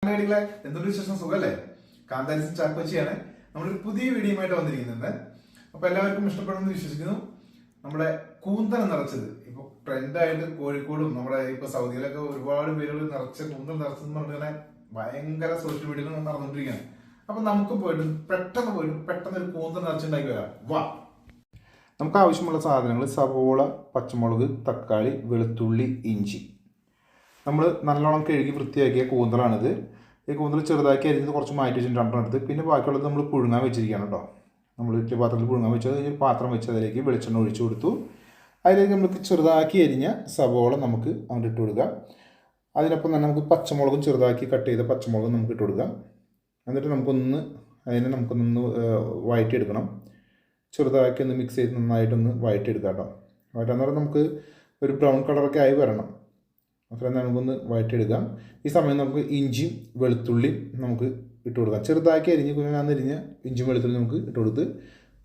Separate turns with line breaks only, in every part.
ങ്ങളെ എന്തൊരു വിശേഷം സുഖല്ലേ? കാന്താരിസും ചാക്കോച്ചിയാണ് നമ്മളൊരു പുതിയ വീഡിയോയുമായിട്ട് വന്നിരിക്കുന്നത്. അപ്പൊ എല്ലാവർക്കും ഇഷ്ടപ്പെടുമെന്ന് വിശ്വസിക്കുന്നു. നമ്മുടെ കൂന്തൽ നിറച്ചത് ഇപ്പൊ ട്രെൻഡായിട്ട് കോഴിക്കോടും നമ്മുടെ ഇപ്പൊ സൗദിയിലൊക്കെ ഒരുപാട് പേരുകൾ നിറച്ച കൂന്തൽ നിറച്ചെന്ന് പറഞ്ഞാൽ ഭയങ്കര സോഷ്യൽ മീഡിയയിൽ നടന്നുകൊണ്ടിരിക്കുകയാണ്. അപ്പൊ നമുക്ക് പെട്ടെന്ന് ഒരു കൂന്തൽ നിറച്ചുണ്ടാക്കി വരാം. വാ. നമുക്ക് ആവശ്യമുള്ള സാധനങ്ങൾ സവോള, പച്ചമുളക്, തക്കാളി, വെളുത്തുള്ളി, ഇഞ്ചി. നമ്മൾ നല്ലോണം കഴുകി വൃത്തിയാക്കിയ കൂന്തലാണിത്. ഈ കൂന്തൽ ചെറുതാക്കി അരിഞ്ഞത് കുറച്ച് മാറ്റി വെച്ചിട്ട് രണ്ടെണ്ണം എടുത്ത് പിന്നെ ബാക്കിയുള്ളത് നമ്മൾ പുഴുങ്ങാൻ വെച്ചിരിക്കുകയാണ് കേട്ടോ. നമ്മൾ ഇഡ്ഡലി പാത്രത്തിൽ പുഴുങ്ങാൻ വെച്ചത് കഴിഞ്ഞ് പാത്രം വെച്ച് അതിലേക്ക് വെളിച്ചെണ്ണ ഒഴിച്ചു കൊടുത്തു. അതിലേക്ക് നമുക്ക് ചെറുതാക്കി അരിഞ്ഞ സവോള നമുക്ക് അങ്ങോട്ട് ഇട്ട് കൊടുക്കാം. അതിനൊപ്പം തന്നെ നമുക്ക് പച്ചമുളകും ചെറുതാക്കി കട്ട് ചെയ്ത പച്ചമുളകും നമുക്ക് ഇട്ട് കൊടുക്കാം. എന്നിട്ട് നമുക്കൊന്ന് വഴറ്റിയെടുക്കണം. ചെറുതാക്കി ഒന്ന് മിക്സ് ചെയ്ത് നന്നായിട്ടൊന്ന് വഴറ്റിയെടുക്കാം കേട്ടോ. വഴറ്റാന്ന് പറഞ്ഞാൽ നമുക്ക് ഒരു ബ്രൗൺ കളറൊക്കെ ആയി വരണം. അത്രയും നമുക്കൊന്ന് വഴറ്റിയെടുക്കാം. ഈ സമയം നമുക്ക് ഇഞ്ചിയും വെളുത്തുള്ളിയും നമുക്ക് ഇട്ട് കൊടുക്കാം. ചെറുതാക്കി കുഞ്ഞാന്നരിഞ്ഞ ഇഞ്ചിയും വെളുത്തുള്ളി നമുക്ക് ഇട്ട് കൊടുത്ത്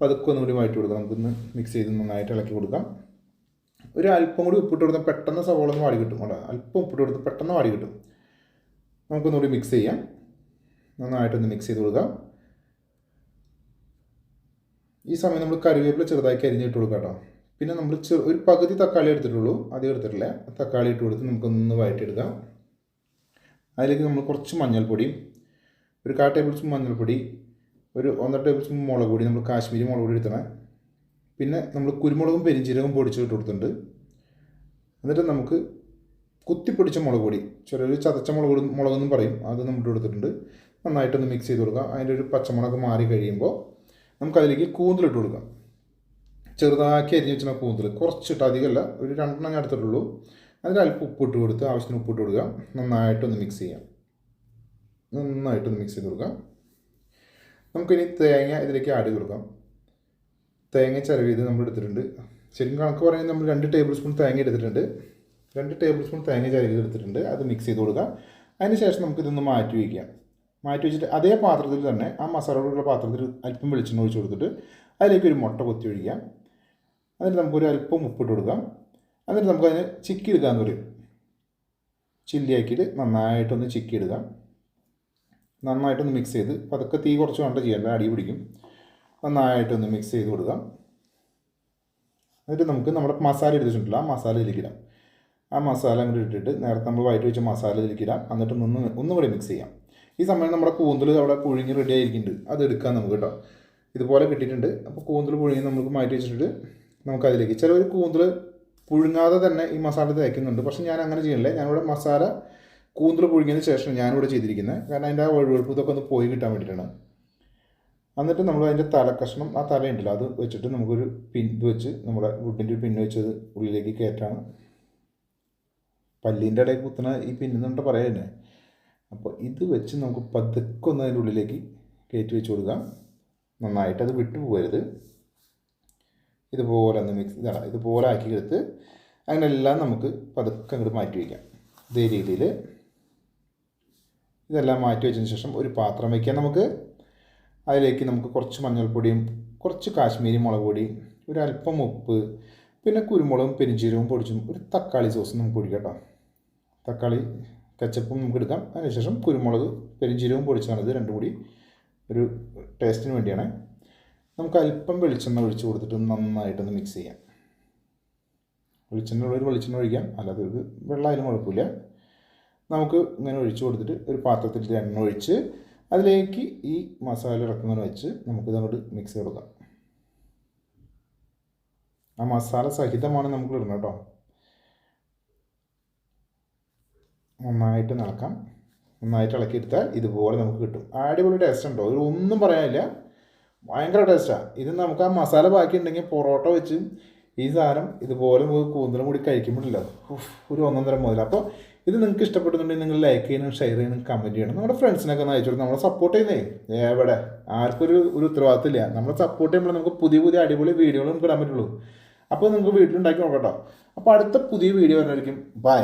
പതുക്കെ ഒന്നുകൂടി വഴറ്റി കൊടുക്കാം. നമുക്കൊന്ന് മിക്സ് ചെയ്ത് നന്നായിട്ട് ഇളക്കി കൊടുക്കാം. ഒരു അല്പം കൂടി ഉപ്പിട്ട് കൊടുത്താൽ പെട്ടെന്ന് സവോള ഒന്ന് വാടി കിട്ടും. അവിടെ അല്പം ഉപ്പിട്ട് കൊടുത്ത് പെട്ടെന്ന് വാടി കിട്ടും. നമുക്കൊന്നുകൂടി മിക്സ് ചെയ്യാം. നന്നായിട്ടൊന്ന് മിക്സ് ചെയ്ത് കൊടുക്കാം. ഈ സമയം നമ്മൾ കറിവേപ്പില ചെറുതാക്കി അരിഞ്ഞിട്ട് കൊടുക്കാം കേട്ടോ. പിന്നെ നമ്മൾ ഒരു പകുതി തക്കാളി എടുത്തിട്ടുള്ളൂ, അധികം എടുത്തിട്ടില്ല. തക്കാളി ഇട്ട് കൊടുത്ത് നമുക്കൊന്ന് വഴറ്റിയെടുക്കാം. അതിലേക്ക് നമ്മൾ കുറച്ച് മഞ്ഞൾപ്പൊടിയും ഒരു 1/4 ടേബിൾ സ്പൂൺ മഞ്ഞൾപ്പൊടി, ഒരു 1.5 ടേബിൾ സ്പൂൺ മുളക് പൊടി, നമ്മൾ കാശ്മീരി മുളക് പൊടി എടുത്തണം. പിന്നെ നമ്മൾ കുരുമുളകും പെരിഞ്ചീരകവും പൊടിച്ചിട്ട് കൊടുത്തിട്ടുണ്ട്. എന്നിട്ട് നമുക്ക് കുത്തിപ്പൊടിച്ച മുളക് പൊടി, ചെറിയൊരു ചതച്ച മുളകെന്നും പറയും, അത് നമ്മൾ കൊടുത്തിട്ടുണ്ട്. നന്നായിട്ടൊന്ന് മിക്സ് ചെയ്ത് കൊടുക്കാം. അതിൻ്റെ ഒരു പച്ചമുളക് മാറി കഴിയുമ്പോൾ നമുക്കതിലേക്ക് കൂന്തലിട്ട് കൊടുക്കാം. ചെറുതാക്കി അരിഞ്ഞ് വെച്ചാൽ കൂന്തൽ കുറച്ചിട്ട്, അധികമല്ല, ഒരു 2 ഞാൻ എടുത്തിട്ടുള്ളൂ. അതിൽ അല്പം ഉപ്പിട്ട് കൊടുത്ത് ആവശ്യത്തിന് ഉപ്പിട്ട് കൊടുക്കുക. നന്നായിട്ടൊന്ന് മിക്സ് ചെയ്യാം. നന്നായിട്ടൊന്ന് മിക്സ് ചെയ്ത് കൊടുക്കാം. നമുക്കിനി തേങ്ങ ഇതിലേക്ക് ആഡ് ചെയ്ത് കൊടുക്കാം. തേങ്ങ ചിരവ് ചെയ്ത് നമ്മൾ എടുത്തിട്ടുണ്ട്. ശരിക്കും കണക്ക് പറയുന്നത് നമ്മൾ 2 ടേബിൾ സ്പൂൺ തേങ്ങ എടുത്തിട്ടുണ്ട്. 2 ടേബിൾ സ്പൂൺ തേങ്ങ ചിരവ് എടുത്തിട്ടുണ്ട്. അത് മിക്സ് ചെയ്ത് കൊടുക്കാം. അതിന് ശേഷം നമുക്കിതൊന്ന് മാറ്റി വയ്ക്കാം. മാറ്റി വെച്ചിട്ട് അതേ പാത്രത്തിൽ തന്നെ ആ മസാലയുള്ള പാത്രത്തിൽ അല്പം വെളിച്ചെണ്ണ ഒഴിച്ച് കൊടുത്തിട്ട് അതിലേക്ക് ഒരു മുട്ട കൊത്തി ഒഴിക്കാം. എന്നിട്ട് നമുക്കൊരു അല്പം ഉപ്പിട്ട് കൊടുക്കാം. എന്നിട്ട് നമുക്കതിന് ചിക്കി എടുക്കാമെന്ന് പറയും. ചില്ലിയാക്കിയിട്ട് നന്നായിട്ടൊന്ന് ചിക്കി എടുക്കാം. നന്നായിട്ടൊന്ന് മിക്സ് ചെയ്ത് പതുക്കെ തീ കുറച്ച് വേണ്ട ചെയ്യാൻ, അടി പിടിക്കും. നന്നായിട്ടൊന്ന് മിക്സ് ചെയ്ത് കൊടുക്കാം. എന്നിട്ട് നമുക്ക് നമ്മുടെ മസാല എടുത്തിട്ടുണ്ടല്ലോ, ആ മസാലയിലേക്ക് ഇടാം. ആ മസാല അങ്ങോട്ട് ഇട്ടിട്ട് നേരത്തെ നമ്മൾ വഴറ്റി വെച്ച മസാലയിലേക്ക് ഇടാം. എന്നിട്ട് ഒന്നും കൂടി മിക്സ് ചെയ്യാം. ഈ സമയം നമ്മുടെ കൂന്തൽ അവിടെ പുഴുങ്ങി റെഡി ആയിരിക്കുന്നുണ്ട്. അത് എടുക്കാം നമുക്ക് കേട്ടോ. ഇതുപോലെ കിട്ടിയിട്ടുണ്ട്. അപ്പോൾ കൂന്തൽ പുഴുങ്ങി നമുക്ക് മാറ്റി വെച്ചിട്ട് നമുക്കതിലേക്ക്, ചിലവർ കൂന്തൽ പുഴുങ്ങാതെ തന്നെ ഈ മസാല തേക്കുന്നുണ്ട്. പക്ഷേ ഞാൻ അങ്ങനെ ചെയ്യണില്ല. ഞാനിവിടെ മസാല കൂന്തൽ പുഴുങ്ങിയതിന് ശേഷം ഞാനിവിടെ ചെയ്തിരിക്കുന്നത്. കാരണം അതിൻ്റെ ആ വഴുവഴുപ്പ് ഇതൊക്കെ ഒന്ന് പോയി കിട്ടാൻ വേണ്ടിയിട്ടാണ്. എന്നിട്ട് നമ്മൾ അതിൻ്റെ തലക്കഷ്ണം, ആ തലയുണ്ടല്ലോ, അത് വെച്ചിട്ട് നമുക്കൊരു ഇത് വെച്ച് നമ്മുടെ വുഡിൻ്റെ ഒരു പിന്ന് വെച്ചത് ഉള്ളിലേക്ക് കയറ്റാണ്. പല്ലിൻ്റെ ഇടയിൽ കുത്തുന്ന ഈ പിന്നെന്നുണ്ട് പറയുന്നത്. അപ്പോൾ ഇത് വെച്ച് നമുക്ക് പതുക്കെ ഒന്ന് അതിൻ്റെ ഉള്ളിലേക്ക് കയറ്റി വെച്ച് കൊടുക്കാം. നന്നായിട്ടത് വിട്ടു പോകരുത്. ഇതുപോലെ ഒന്ന് ഇതുപോലെ ആക്കി എടുത്ത് അതിനെല്ലാം നമുക്ക് പതുക്കെ അങ്ങോട്ട് മാറ്റി വയ്ക്കാം. ഇതേ രീതിയിൽ ഇതെല്ലാം മാറ്റി വെച്ചതിന് ശേഷം ഒരു പാത്രം വയ്ക്കാം. നമുക്ക് അതിലേക്ക് നമുക്ക് കുറച്ച് മഞ്ഞൾപ്പൊടിയും കുറച്ച് കാശ്മീരി മുളക് പൊടി, ഒരു അല്പം ഉപ്പ്, പിന്നെ കുരുമുളകും പെരിഞ്ചീരകവും പൊടിച്ചും ഒരു തക്കാളി സോസ് നമുക്ക് പൊടിക്കാം കേട്ടോ. തക്കാളി കച്ചപ്പും നമുക്ക് എടുക്കാം. അതിനുശേഷം കുരുമുളക് പെരിഞ്ചീരകവും പൊടിച്ചാണിത്, രണ്ടും കൂടി ഒരു ടേസ്റ്റിന് വേണ്ടിയാണ്. നമുക്ക് അല്പം വെളിച്ചെണ്ണ ഒഴിച്ച് കൊടുത്തിട്ട് നന്നായിട്ടൊന്ന് മിക്സ് ചെയ്യാം. വെളിച്ചെണ്ണ ഒഴിക്കാം, അല്ലാതെ ഒരു വെള്ളമായാലും കുഴപ്പമില്ല. നമുക്ക് ഇങ്ങനെ ഒഴിച്ച് കൊടുത്തിട്ട് ഒരു പാത്രത്തിൽ എണ്ണ ഒഴിച്ച് അതിലേക്ക് ഈ മസാല ഇറക്കുന്നതിന് വെച്ച് നമുക്കിത് അങ്ങോട്ട് മിക്സ് ചെയ്ത് കൊടുക്കാം. ആ മസാല സഹിതമാണ് നമുക്ക് ഇടണം കേട്ടോ. നന്നായിട്ട് ഇളക്കാം. നന്നായിട്ട് ഇളക്കിയെടുത്താൽ ഇതുപോലെ നമുക്ക് കിട്ടും. അടിപൊളി ടേസ്റ്റ് ഉണ്ടോ? ഒന്നും പറയാനില്ല, ഭയങ്കര ടേസ്റ്റാണ്. ഇത് നമുക്ക് ആ മസാല ബാക്കി ഉണ്ടെങ്കിൽ പൊറോട്ട വെച്ച് ഈ സാധനം ഇതുപോലെ കൂന്തലും കൂടി കഴിക്കുമ്പോഴല്ലോ ഒരു 1.5 മുതൽ. അപ്പോൾ ഇത് നിങ്ങൾക്ക് ഇഷ്ടപ്പെടുന്നുണ്ടെങ്കിൽ നിങ്ങൾ ലൈക്ക് ചെയ്യണം, ഷെയർ ചെയ്യണം, കമൻറ്റ് ചെയ്യണം. നമ്മുടെ ഫ്രണ്ട്സിനൊക്കെ ഒന്ന് അയച്ചു കൊടുക്കും. നമ്മളെ സപ്പോർട്ട് ചെയ്യുന്നേ എവിടെ ആർക്കും ഒരു ഉത്തരവാദിത്തമില്ല. നമ്മളെ സപ്പോർട്ട് ചെയ്യുമ്പോൾ നമുക്ക് പുതിയ അടിപൊളി വീഡിയോകൾ നമുക്ക് ഇടാൻ പറ്റുള്ളൂ. അപ്പോൾ നിങ്ങൾക്ക് വീട്ടിലുണ്ടാക്കി നോക്കാം കേട്ടോ. അപ്പോൾ അടുത്ത പുതിയ വീഡിയോ വരുന്നതായിരിക്കും. ബൈ.